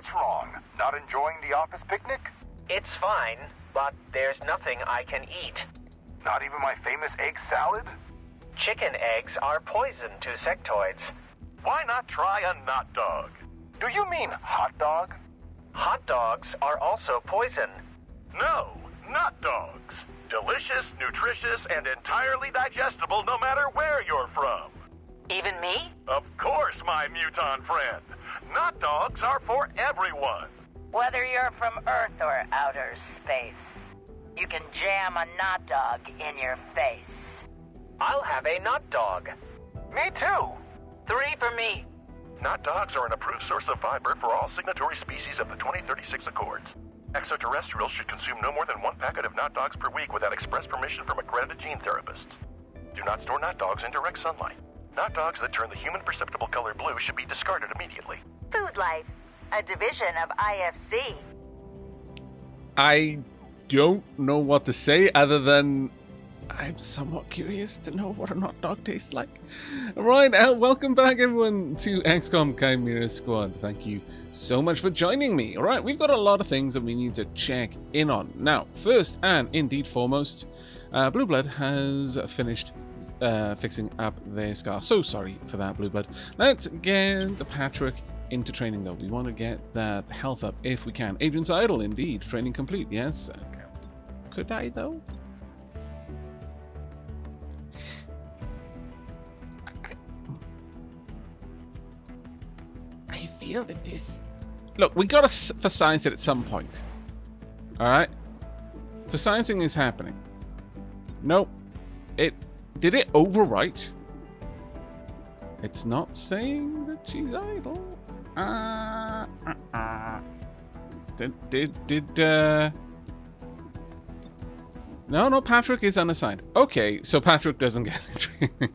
What's wrong? Not enjoying the office picnic? It's fine, but there's nothing I can eat. Not even my famous egg salad? Chicken eggs are poison to sectoids. Why not try a not dog? Do you mean hot dog? Hot dogs are also poison. No, not dogs. Delicious, nutritious, and entirely digestible no matter where you're from. Even me? Of course, my muton friend. Not dogs are for everyone. Whether you're from Earth or outer space, you can jam a not dog in your face. I'll have a not dog. Me too. 3 for me. Not dogs are an approved source of fiber for all signatory species of the 2036 Accords. Extraterrestrials should consume no more than 1 packet of not dogs per week without express permission from accredited gene therapists. Do not store not dogs in direct sunlight. Not dogs that turn the human perceptible color blue should be discarded immediately. Food Life, a division of IFC. I don't know what to say other than I'm somewhat curious to know what a not dog tastes like. Right, welcome back everyone to Xcom Chimera Squad. Thank you so much for joining me. Alright, we've got a lot of things that we need to check in on. Now, first and indeed foremost, Blue Blood has finished fixing up their scar. So sorry for that, Blue Blood. Let's get Patrick into training though. We want to get that health up if we can. Agent's Idle, indeed. Training complete, yes. Could I though? I feel that this... Look, we gotta for science it at some point. Alright? For sciencing is happening. Nope. Did it overwrite? It's not saying that she's idle. No, Patrick is unassigned. Okay, so Patrick doesn't get it.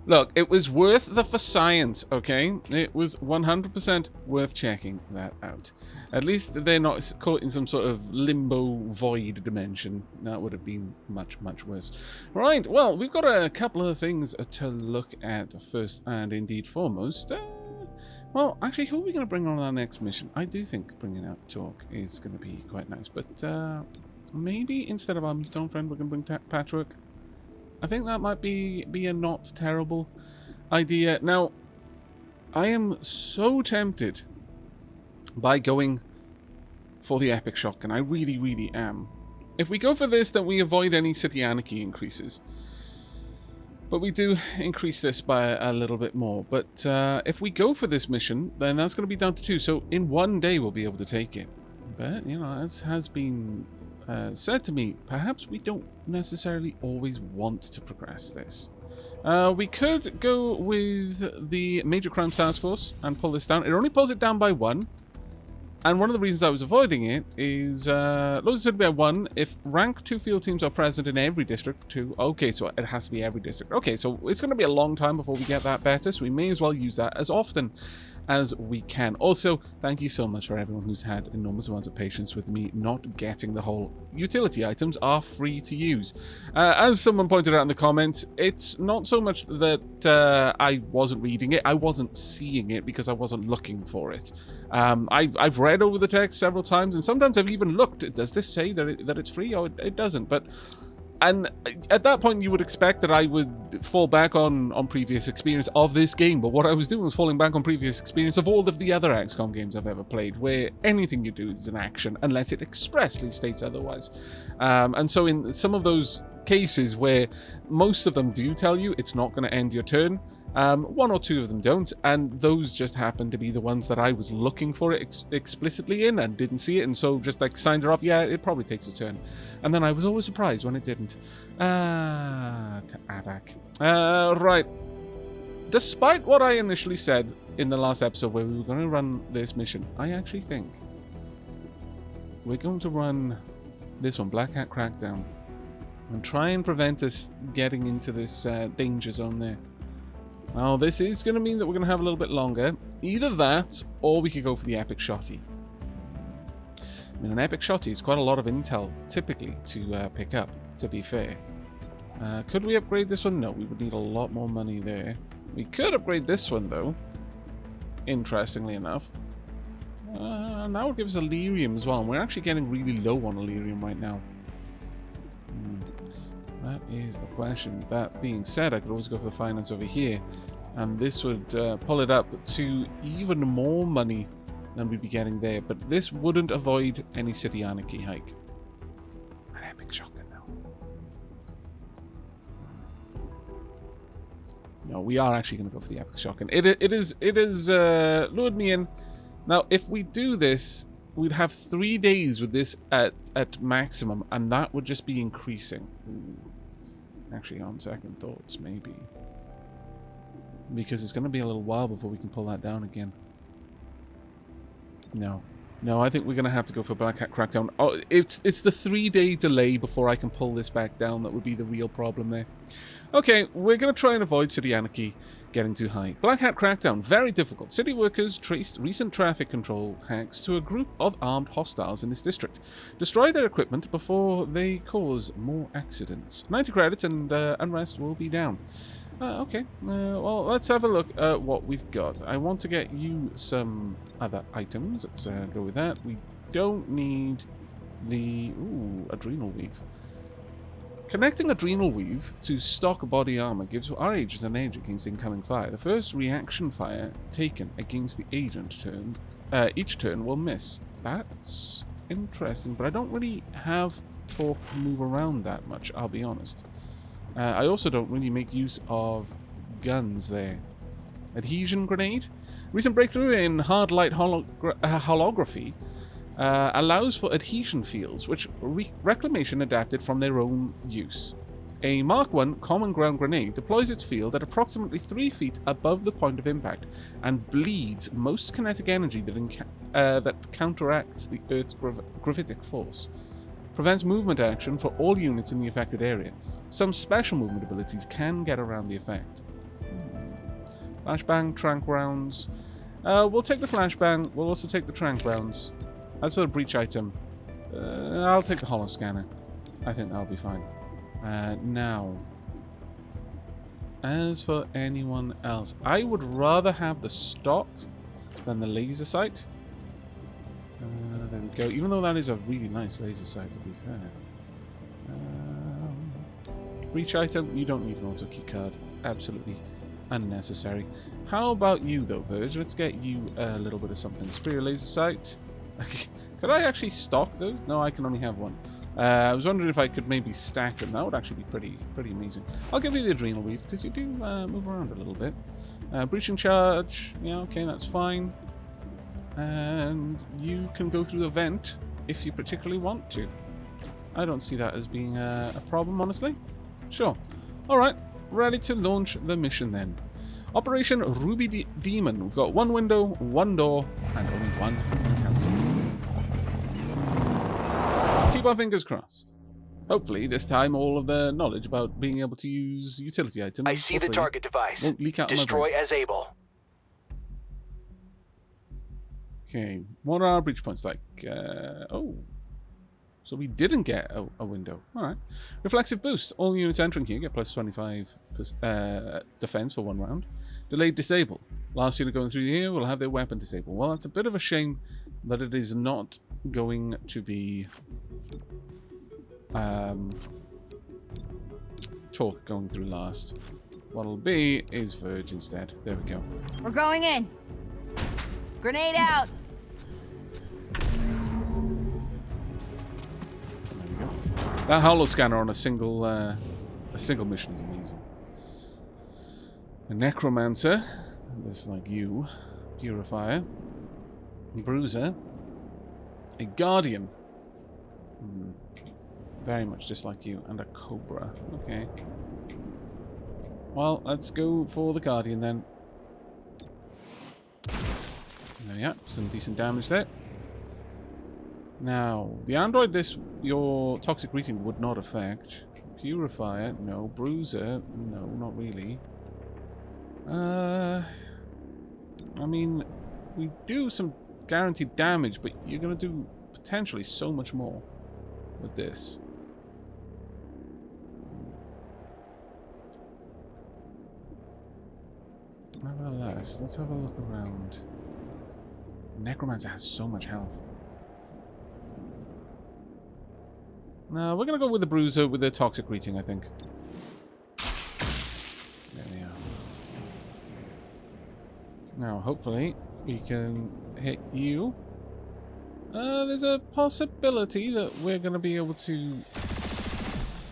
Look, it was worth the for science, okay? It was 100% worth checking that out. At least they're not caught in some sort of limbo void dimension. That would have been much, much worse. Right, well, we've got a couple of things to look at first and indeed foremost. Well, actually, who are we going to bring on our next mission? I do think bringing out Talk is going to be quite nice, but maybe instead of our muton friend, we're going to bring Patrick. I think that might be a not terrible idea. Now, I am so tempted by going for the epic shotgun. I really, really am. If we go for this, then we avoid any city anarchy increases. But we do increase this by a little bit more. But if we go for this mission, then that's going to be down to 2. So in 1 day, we'll be able to take it. But, you know, as has been said to me, perhaps we don't necessarily always want to progress this. We could go with the Major Crime Task Force and pull this down. It only pulls it down by 1. And one of the reasons I was avoiding it is, loads said by 1, if rank 2 field teams are present in every district, 2. Okay, so it has to be every district. Okay, so it's going to be a long time before we get that better, so we may as well use that as often as we can. Also, thank you so much for everyone who's had enormous amounts of patience with me not getting the whole utility items are free to use. As someone pointed out in the comments, it's not so much that I wasn't reading it, I wasn't seeing it because I wasn't looking for it. I've read over the text several times, and sometimes I've even looked. Does this say that it's free? Oh, it doesn't. And at that point, you would expect that I would fall back on previous experience of this game. But what I was doing was falling back on previous experience of all of the other XCOM games I've ever played, where anything you do is an action, unless it expressly states otherwise. And so in some of those cases where most of them do tell you it's not going to end your turn, 1 or 2 of them don't, and those just happen to be the ones that I was looking for it explicitly in and didn't see it, and so just like signed it off. Yeah, it probably takes a turn, and then I was always surprised when it didn't. To Aavak. Right. Despite what I initially said in the last episode where we were going to run this mission, I actually think we're going to run this one, Black Hat Crackdown, and try and prevent us getting into this danger zone there. Now, this is going to mean that we're going to have a little bit longer. Either that, or we could go for the Epic Shotty. I mean, an Epic Shotty is quite a lot of intel, typically, to pick up, to be fair. Could we upgrade this one? No, we would need a lot more money there. We could upgrade this one, though. Interestingly enough. And that would give us Illyrium as well. And we're actually getting really low on Illyrium right now. That is a question. That being said, I could always go for the finance over here. And this would pull it up to even more money than we'd be getting there. But this wouldn't avoid any City Anarchy hike. An epic shotgun now. No, we are actually going to go for the epic shotgun. It is lured me in. Now, if we do this, we'd have 3 days with this at maximum, and that would just be increasing. Ooh. Actually, on second thoughts, maybe. Because it's going to be a little while before we can pull that down again. No. No, I think we're going to have to go for Black Hat Crackdown. Oh, it's the 3-day delay before I can pull this back down that would be the real problem there. Okay, we're going to try and avoid City Anarchy getting too high. Black Hat Crackdown, very difficult. City workers traced recent traffic control hacks to a group of armed hostiles in this district. Destroy their equipment before they cause more accidents. 90 credits and unrest will be down. Okay, well, let's have a look at what we've got. I want to get you some other items. Let's go with that. We don't need the... Ooh, Adrenal Weave. Connecting Adrenal Weave to stock body armor gives our agents an edge against incoming fire. The first reaction fire taken against the agent each turn will miss. That's interesting, but I don't really have torque to move around that much, I'll be honest. I also don't really make use of guns there. Adhesion grenade. Recent breakthrough in hard light holography allows for adhesion fields, which Reclamation adapted from their own use. A Mark I common ground grenade deploys its field at approximately 3 feet above the point of impact and bleeds most kinetic energy that counteracts the Earth's gravitic force. Prevents movement action for all units in the affected area. Some special movement abilities can get around the effect. Flashbang, trank rounds. We'll take the flashbang. We'll also take the trank rounds. As for the breach item, I'll take the holo scanner. I think that'll be fine. Now, as for anyone else, I would rather have the stock than the laser sight. There we go. Even though that is a really nice laser sight, to be fair. Breach item, you don't need an auto key card. Absolutely unnecessary. How about you, though, Verge? Let's get you a little bit of something. Superior laser sight. Could I actually stock those? No, I can only have one. I was wondering if I could maybe stack them. That would actually be pretty amazing. I'll give you the Adrenal Weave, because you do move around a little bit. Breaching charge. Yeah, okay, that's fine. And you can go through the vent if you particularly want to. I don't see that as being a problem, honestly. Sure. Alright, ready to launch the mission then. Operation Ruby Demon. We've got one window, one door, and only one encounter. Keep our fingers crossed. Hopefully, this time all of the knowledge about being able to use utility items... I see the target device. Won't leak out. Destroy as able. Okay, what are our breach points like? Oh, so we didn't get a window. Alright. Reflexive boost. All units entering here get plus 25 defense for 1 round. Delayed disable. Last unit going through here will have their weapon disabled. Well, that's a bit of a shame that it is not going to be Torque going through last. What'll be is Verge instead. There we go. We're going in. Grenade out. There we go. That holo scanner on a single mission is amazing. A necromancer, just like you, purifier, bruiser, a guardian, very much just like you, and a cobra. Okay. Well, let's go for the guardian then. There we are, some decent damage there. Now, the android your toxic greeting would not affect. Purifier, no. Bruiser, no, not really. I mean, we do some guaranteed damage, but you're going to do potentially so much more with this. Nevertheless, let's have a look around. Necromancer has so much health. No, we're going to go with the Bruiser with the Toxic Greeting, I think. There we are. Now, hopefully, we can hit you. There's a possibility that we're going to be able to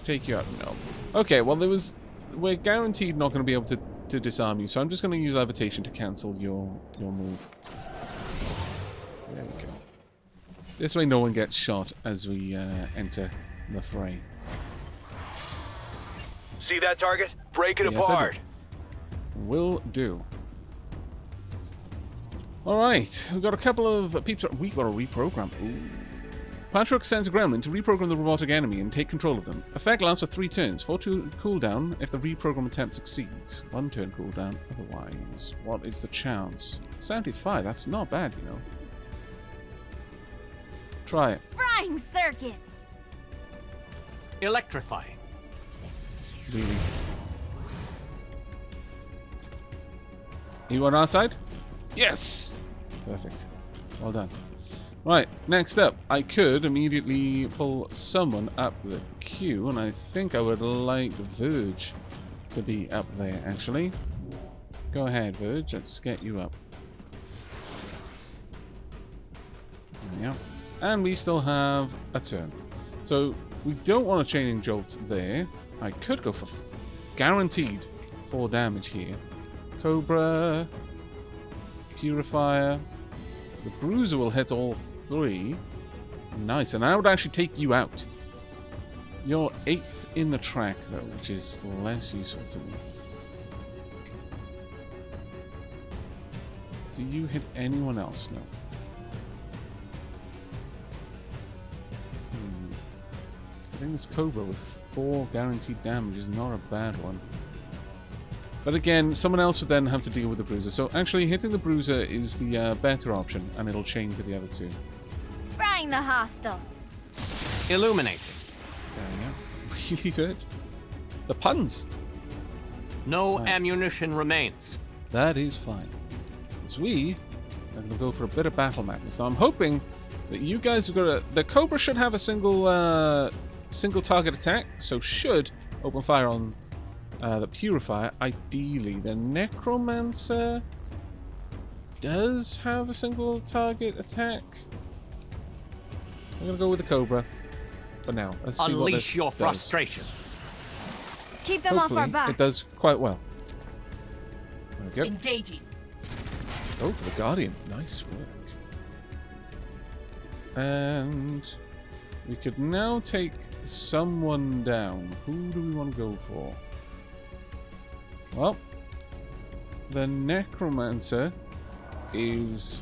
take you out. No. Okay, well, we're guaranteed not going to be able to disarm you, so I'm just going to use Levitation to cancel your move. There we go. This way no one gets shot as we enter the fray. See that target? Break it Yes, I apart. do. Will do. Alright, we've got a couple of peeps. We've got a reprogram. Ooh. Patrick sends a gremlin to reprogram the robotic enemy and take control of them. Effect lasts for 3 turns. 4 cooldown if the reprogram attempt succeeds. 1 turn cooldown otherwise. What is the chance? 75, that's not bad, you know. Try it. Frying circuits! Electrifying. Really. You on our side? Yes! Perfect. Well done. Right, next up, I could immediately pull someone up the queue, and I think I would like Verge to be up there, actually. Go ahead, Verge. Let's get you up. There we go. And we still have a turn. So, we don't want a Chaining Jolt there. I could go for guaranteed 4 damage here. Cobra... Purifier. The Bruiser will hit all 3. Nice, and I would actually take you out. You're 8th in the track, though, which is less useful to me. Do you hit anyone else? No. I think this Cobra with 4 guaranteed damage is not a bad one. But again, someone else would then have to deal with the Bruiser. So actually, hitting the Bruiser is the better option, and it'll chain to the other 2. Frying the hostile. Illuminating. There we go. Really good. The puns. No Right. ammunition remains. That is fine. Because we are going to go for a bit of battle madness. Now I'm hoping that you guys are going to... The Cobra should have a single target attack, so should open fire on the Purifier. Ideally, the Necromancer does have a single target attack. I'm going to go with the Cobra for now. Let's see what this Unleash your does. frustration. Keep them off our Hopefully, backs. it does quite well. There we go. Engaging. Oh, for the Guardian. Nice work. And we could now take someone down. Who do we want to go for? Well, the Necromancer is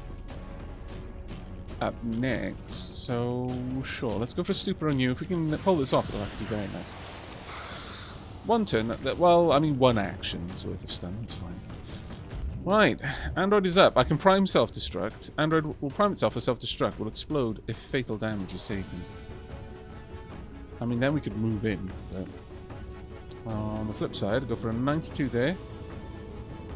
up next, so sure. Let's go for Stupor on you. If we can pull this off, it'll actually be very nice. 1 turn. Well, I mean 1 action's worth of stun. That's fine. Right, Android is up. I can prime self-destruct. Android will prime itself for self-destruct. Will explode if fatal damage is taken. I mean, then we could move in, but... on the flip side, go for a 92 there.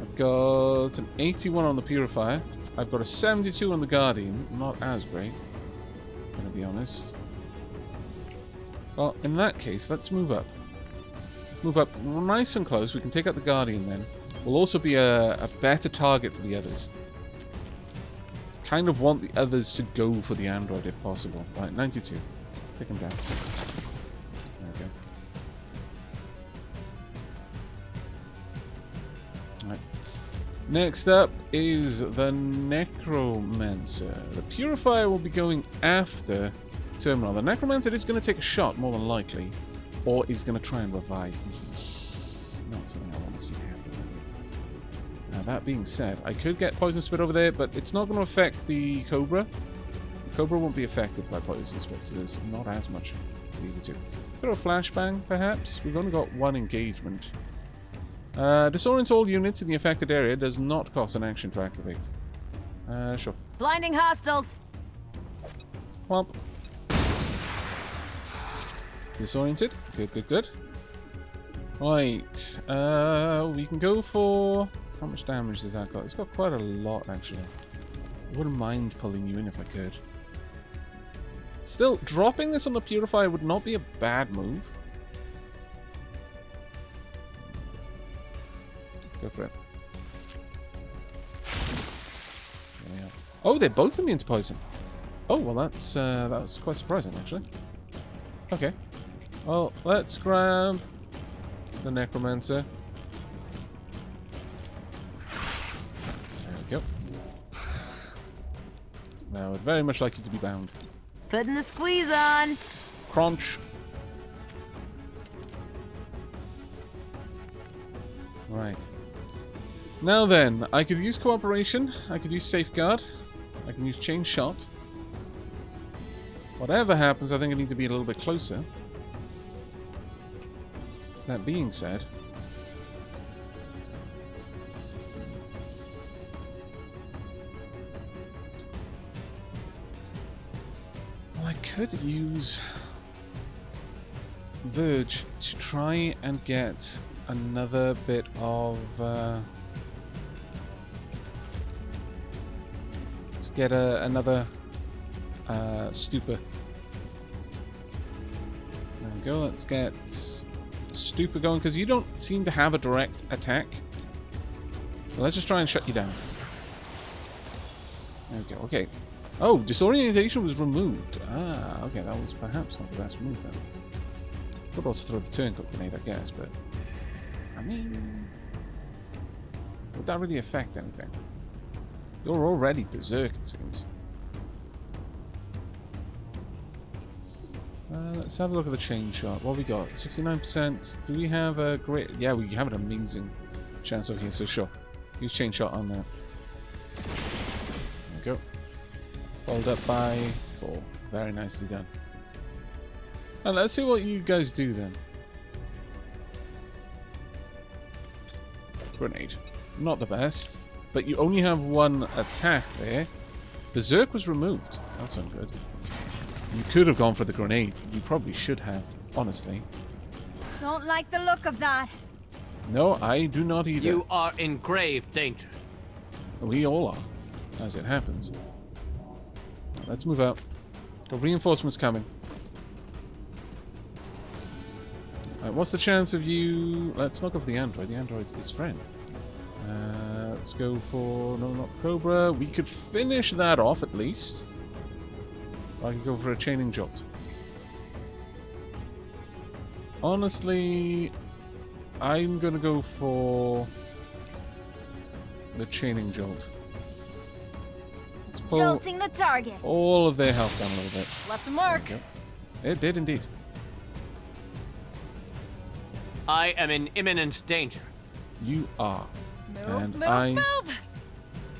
I've got an 81 on the Purifier. I've got a 72 on the Guardian. Not as great, gonna be honest. Well, in that case, let's move up. Move up nice and close. We can take out the Guardian then. We'll also be a better target for the others. Kind of want the others to go for the Android if possible. Right, 92. Pick him down. There we go. Right. Next up is the Necromancer. The Purifier will be going after Terminal. The Necromancer is going to take a shot, more than likely, or is going to try and revive me. Not something I want to see happen. Now, that being said, I could get Poison Spit over there, but it's not going to affect the Cobra. The Cobra won't be affected by Poison Spit, so there's not as much reason to. Throw a Flashbang, perhaps? We've only got 1 engagement. Disorient all units in the affected area does not cost an action to activate. Sure. Blinding hostiles. Womp. Disoriented. Good, good, good. Right. We can go for... How much damage does that got? It's got quite a lot, actually. Wouldn't mind pulling you in if I could. Still, dropping this on the Purifier would not be a bad move. Go for it. There we are. Oh, they're both immune to poison. Oh, well, that's quite surprising, actually. Okay. Well, let's grab the Necromancer. There we go. Now, I'd very much like you to be bound. Putting the squeeze on. Crunch. Right. Now then, I could use Cooperation, I could use Safeguard, I can use Chain Shot. Whatever happens, I think I need to be a little bit closer. That being said... well, I could use Verge to try and get another bit of... to get another Stupor. There we go, let's get Stupor going, because you don't seem to have a direct attack. So let's just try and shut you down. There we go, okay. Oh, disorientation was removed. Ah, okay, that was perhaps not the best move then. Could also throw the turncoat grenade, I guess, but... I mean... would that really affect anything? You're already berserk, it seems. Let's have a look at the chain shot. What have we got? 69%. Do we have a great... yeah, we have an amazing chance over here, so sure. Use chain shot on that. There we go. Followed up by 4. Very nicely done. And let's see what you guys do then. Grenade. Not the best. But you only have one attack there. Berserk was removed. That's not good. You could have gone for the grenade. You probably should have, honestly. Don't like the look of that. No, I do not either. You are in grave danger. We all are, as it happens. Let's move out. Got reinforcements coming. Right, what's the chance of you... let's not go for the android. The android is friend. Let's go for... no, not Cobra. We could finish that off, at least. I could go for a chaining jolt. Honestly, I'm going to go for the chaining jolt. Let's pull Jolting the target. all of their health down a little bit. Left a mark. There we go. It did indeed. I am in imminent danger. You are. Move, And move, I move.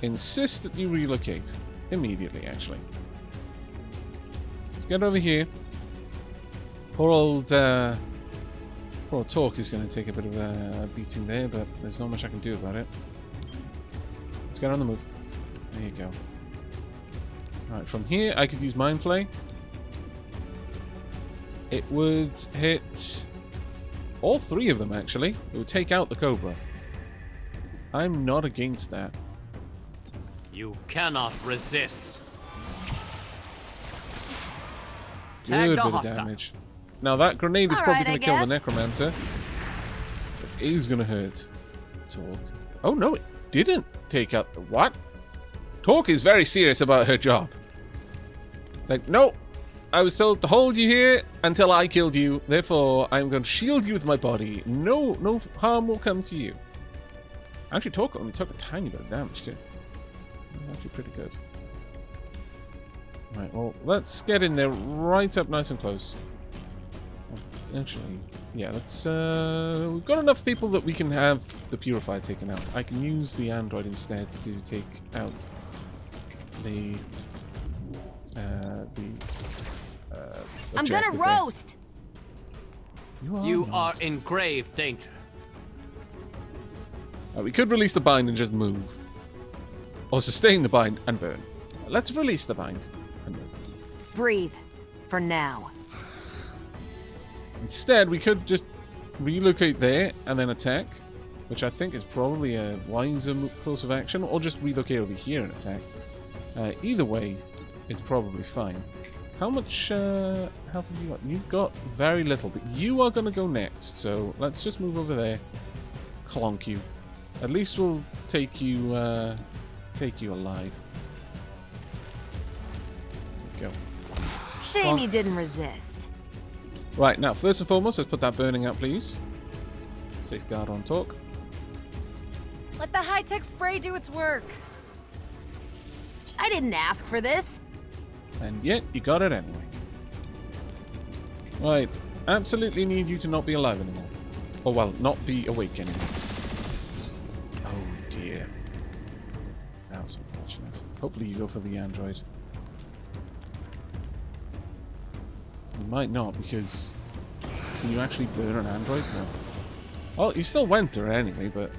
insist that you relocate. Immediately, actually. Let's get over here. Poor old Talk is going to take a bit of a beating there, but there's not much I can do about it. Let's get on the move. There you go. Alright, from here I could use Mind Flay. It would hit all 3 of them, actually. It would take out the Cobra. I'm not against that. You cannot resist. Good Tag the bit of hostile. damage. Now that grenade is All probably right, going to I kill the guess. Necromancer. It is going to hurt Talk. Oh no, it didn't take out... what? Talk is very serious about her job. It's like, no, I was told to hold you here until I killed you. Therefore, I'm going to shield you with my body. No harm will come to you. Actually, Talk only took a tiny bit of damage too. Actually pretty good. Right, well, let's get in there right up nice and close. Actually, yeah, let's, we've got enough people that we can have the Purifier taken out. I can use the android instead to take out the I'm gonna objective there. roast. You not. are in grave danger. We could release the bind and just move. Or sustain the bind and burn. Let's release the bind and move. Breathe. For now. Instead, we could just relocate there and then attack, which I think is probably a wiser course of action, or just relocate over here and attack. Either way is probably fine. How much health have you got? You've got very little, but you are going to go next. So let's just move over there. Clonk you. At least we'll take you alive. There we go. Shame you didn't resist. Right, now, first and foremost, let's put that burning out, please. Safeguard on talk. Let the high-tech spray do its work. I didn't ask for this. And yet, you got it anyway. Right, absolutely need you to not be alive anymore. Or, well, not be awake anymore. Oh, dear. That was unfortunate. Hopefully you go for the android. You might not, because... Can you actually burn an android? No. Well, you still went there anyway, but...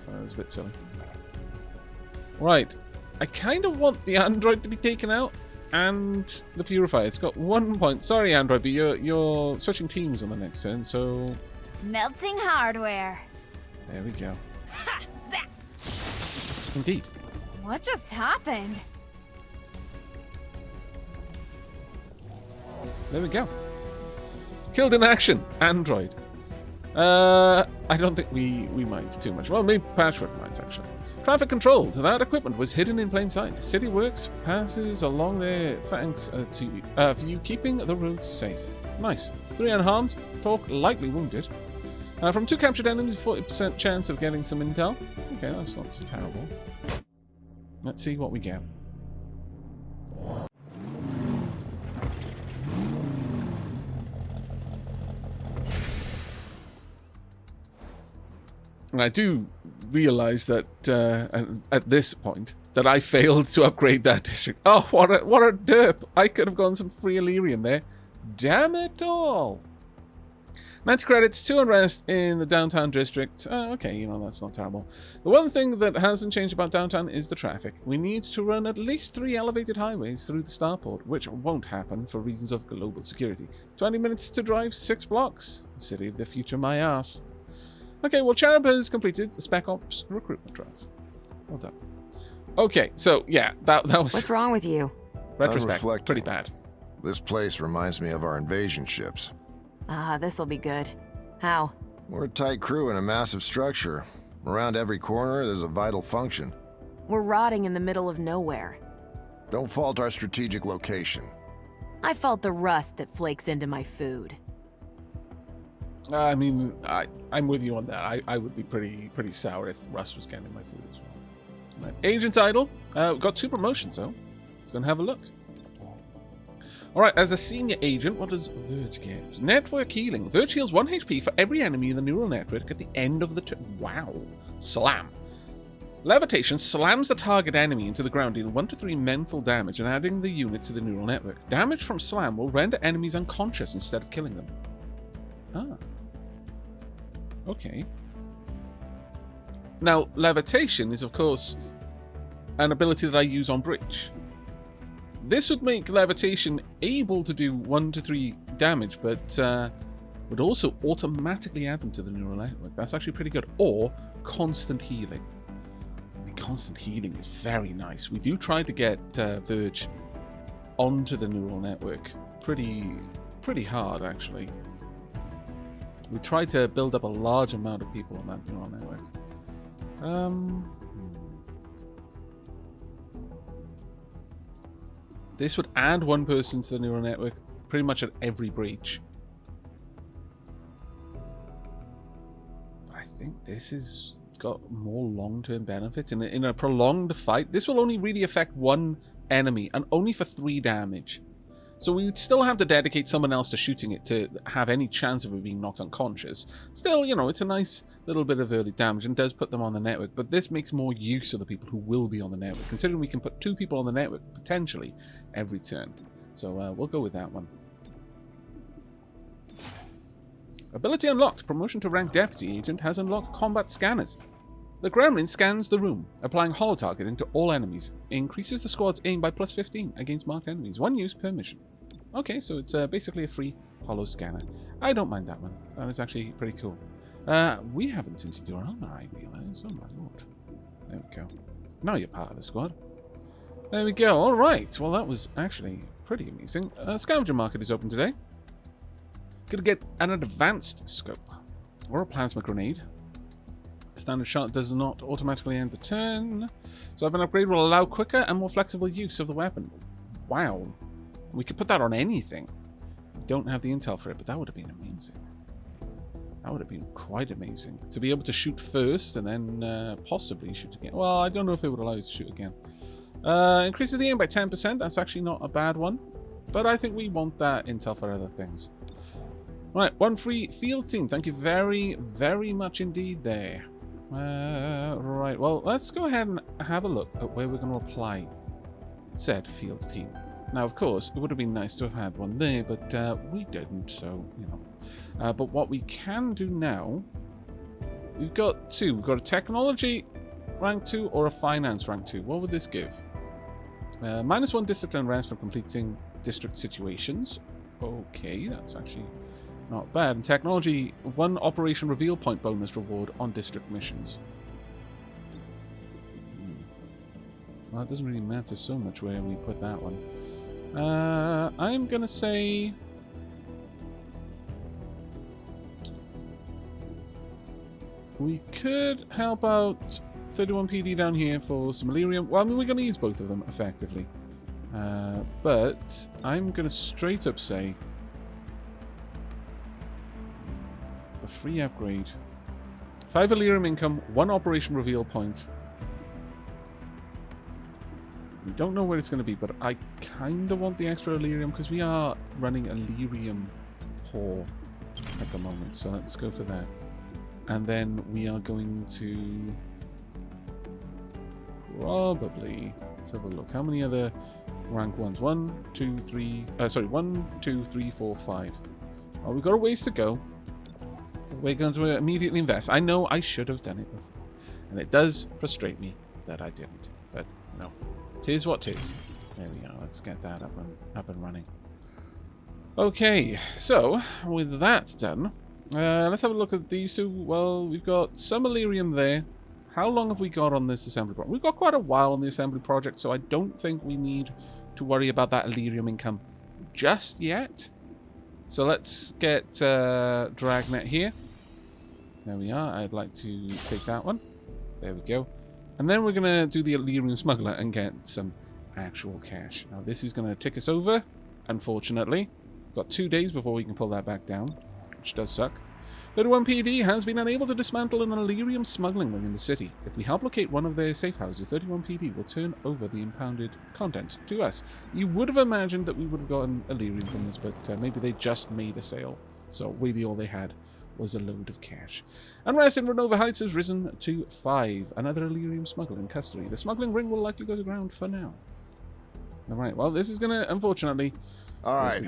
that was a bit silly. Right. I kind of want the android to be taken out, and the purifier. It's got 1 point. Sorry, android, but you're switching teams on the next turn, so... Melting hardware. There we go. Ha! Zap! Indeed. What just happened? There we go. Killed in action. Android. I don't think we mind too much. Well, maybe Patchwork minds, actually. Traffic control. That equipment was hidden in plain sight. City Works passes along there thanks to you, for you keeping the roads safe. Nice. 3 unharmed. Talk lightly wounded. From 2 captured enemies, 40% chance of getting some intel. Okay, that's not so terrible. Let's see what we get. And I do realize that at this point that I failed to upgrade that district. Oh, what a derp! I could have gone some free Illyrium there. Damn it all! 90 credits, 2 unrest in the downtown district. Okay, you know, that's not terrible. The one thing that hasn't changed about downtown is the traffic. We need to run at least 3 elevated highways through the starport, which won't happen for reasons of global security. 20 minutes to drive 6 blocks. City of the future, my ass. Okay, well, Cherub has completed the Spec Ops recruitment drive. Well done. Okay, so, yeah, that was... What's wrong with you? Retrospect, pretty bad. This place reminds me of our invasion ships. Ah, this'll be good. How? We're a tight crew in a massive structure. Around every corner, there's a vital function. We're rotting in the middle of nowhere. Don't fault our strategic location. I fault the rust that flakes into my food. I mean, I'm with you on that. I would be pretty sour if rust was getting in my food as well. Right. Agent title. We've got 2 promotions, though. Let's go and have a look. Alright, as a senior agent, what does Verge get? Network healing. Verge heals 1 HP for every enemy in the neural network at the end of the turn. Wow. Slam. Levitation slams the target enemy into the ground, dealing 1 to 3 mental damage and adding the unit to the neural network. Damage from slam will render enemies unconscious instead of killing them. Ah. Okay. Now, levitation is, of course, an ability that I use on Breach. This would make levitation able to do 1 to 3 damage, but would also automatically add them to the neural network. That's actually pretty good. Or constant healing. I mean, constant healing is very nice. We do try to get Verge onto the neural network pretty hard, actually. We try to build up a large amount of people on that neural network. This would add 1 person to the neural network pretty much at every breach. I think this has got more long-term benefits. In a prolonged fight, this will only really affect 1 enemy and only for 3 damage. So we would still have to dedicate someone else to shooting it to have any chance of it being knocked unconscious. Still, you know, it's a nice little bit of early damage and does put them on the network, but this makes more use of the people who will be on the network, considering we can put 2 people on the network, potentially, every turn. So we'll go with that one. Ability unlocked. Promotion to rank Deputy Agent has unlocked combat scanners. The Gremlin scans the room, applying holo-targeting to all enemies. Increases the squad's aim by +15 against marked enemies. 1 use per mission. Okay, so it's basically a free holo scanner. I don't mind that one. That is actually pretty cool. We haven't tinted your armor, I realize. Oh my lord. There we go. Now you're part of the squad. There we go. All right. Well, that was actually pretty amazing. Scavenger market is open today. Gonna get an advanced scope or a plasma grenade. Standard shot does not automatically end the turn. So an upgrade will allow quicker and more flexible use of the weapon. Wow. We could put that on anything. We don't have the intel for it, but that would have been amazing. That would have been quite amazing. To be able to shoot first and then possibly shoot again. Well, I don't know if it would allow you to shoot again. Increases the aim by 10%. That's actually not a bad one. But I think we want that intel for other things. Right, one free field team. Thank you very, very much indeed there. Right, well, let's go ahead and have a look at where we're going to apply said field team. Now, of course, it would have been nice to have had one there, but we didn't, so, you know. But what we can do now, we've got two. We've got a technology rank 2 or a finance rank 2. What would this give? -1 discipline rest for completing district situations. Okay, that's actually not bad. And technology, 1 operation reveal point bonus reward on district missions. Well, it doesn't really matter so much where we put that one. I'm going to say... we could help out 31 PD down here for some Illyrium. Well, I mean, we're going to use both of them effectively. But I'm going to straight up say... the free upgrade. 5 Illyrium income, 1 operation reveal point. We don't know where it's going to be, but I kind of want the extra Illyrium because we are running Illyrium poor at the moment. So let's go for that. And then we are going to probably, let's have a look. How many other rank 1s? 1, 2, 3, 1, 2, 3, 4, 5. Oh, we've got a ways to go. We're going to immediately invest. I know I should have done it before. And it does frustrate me that I didn't. But, no. Tis what tis. There we go. Let's get that up and running. Okay. So, with that done, let's have a look at these two. Well, we've got some Illyrium there. How long have we got on this assembly project? We've got quite a while on the assembly project, so I don't think we need to worry about that Illyrium income just yet. So let's get Dragnet here. There we are. I'd like to take that one. There we go. And then we're going to do the Illyrium Smuggler and get some actual cash. Now this is going to tick us over, unfortunately. We've got 2 days before we can pull that back down, which does suck. 31 PD has been unable to dismantle an Illyrium smuggling ring in the city. If we help locate one of their safe houses, 31 PD will turn over the impounded content to us. You would have imagined that we would have gotten Illyrium from this, but maybe they just made a sale. So really all they had was a load of cash. Unrest in Renova Heights has risen to 5. Another Illyrium smuggler in custody. The smuggling ring will likely go to ground for now. Alright, well this is going to, unfortunately... Alright,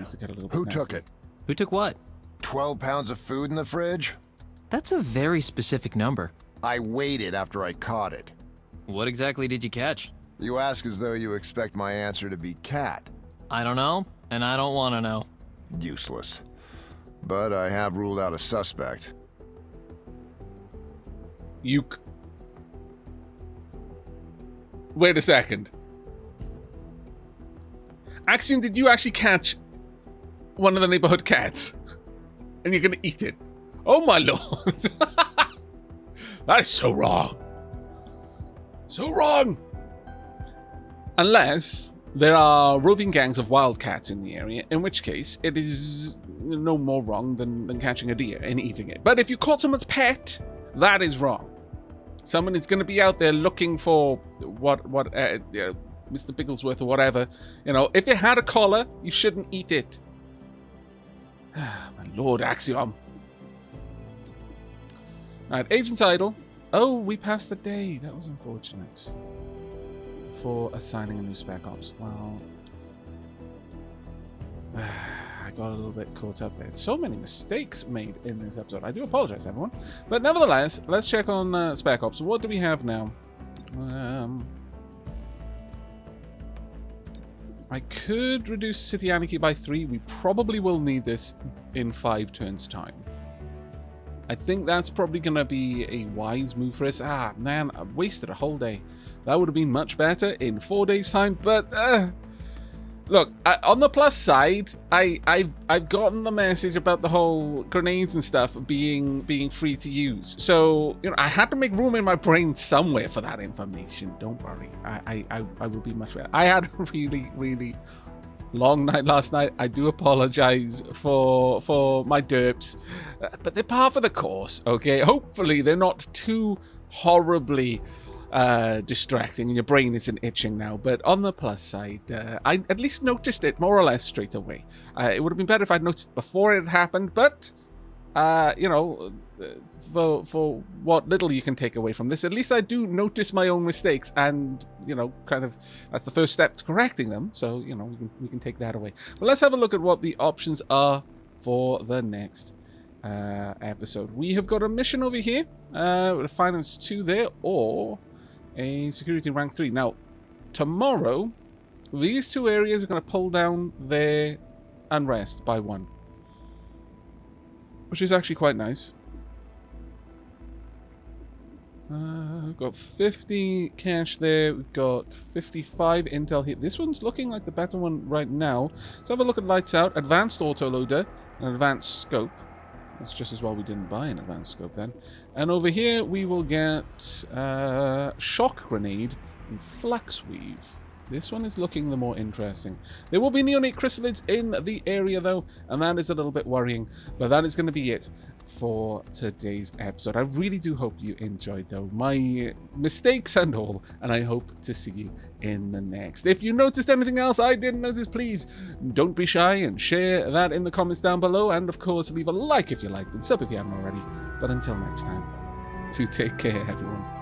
who took it? Who took what? 12 pounds of food in the fridge? That's a very specific number. I waited after I caught it. What exactly did you catch? You ask as though you expect my answer to be cat. I don't know, and I don't want to know. Useless. But I have ruled out a suspect. Wait a second. Axiom, did you actually catch one of the neighborhood cats? And you're going to eat it? Oh my lord. That is so wrong. So wrong. Unless there are roving gangs of wildcats in the area, in which case it is no more wrong than catching a deer and eating it. But if you caught someone's pet, that is wrong. Someone is going to be out there looking for what Mr. Bigglesworth or whatever. You know, if it had a collar, you shouldn't eat it. My lord, Axiom. Alright, Agent's Idle. Oh, we passed the day. That was unfortunate. For assigning a new Spec Ops. Well, I got a little bit caught up there. So many mistakes made in this episode. I do apologize, everyone. But nevertheless, let's check on Spec Ops. What do we have now? I could reduce City Anarchy by 3. We probably will need this in 5 turns' time. I think that's probably going to be a wise move for us. Ah, man, I wasted a whole day. That would have been much better in 4 days' time, but look, on the plus side, I've gotten the message about the whole grenades and stuff being free to use. So, you know, I had to make room in my brain somewhere for that information. Don't worry, I will be much better. I had a really, really long night last night. I do apologize for my derps, but they're par for the course, okay? Hopefully they're not too horribly distracting and your brain isn't itching now. But on the plus side, I at least noticed it more or less straight away. It would have been better if I'd noticed before it happened, but you know, for what little you can take away from this, at least I do notice my own mistakes, and you know, kind of that's the first step to correcting them. So you know, we can take that away. But let's have a look at what the options are for the next episode. We have got a mission over here, with a finance 2 there, or a security rank 3. Now, tomorrow, these two areas are going to pull down their unrest by 1. Which is actually quite nice. We've got 50 cash there. We've got 55 intel here. This one's looking like the better one right now. Let's have a look at lights out. Advanced autoloader and advanced scope. That's just as well we didn't buy an advanced scope then. And over here we will get shock grenade and flux weave. This one is looking the more interesting. There will be neonate chrysalids in the area though, and that is a little bit worrying. But that is going to be it for today's episode. I really do hope you enjoyed though, my mistakes and all, and I hope to see you in the next. If you noticed anything else I didn't notice, please don't be shy and share that in the comments down below, and of course leave a like if you liked and sub if you haven't already. But until next time, to take care everyone.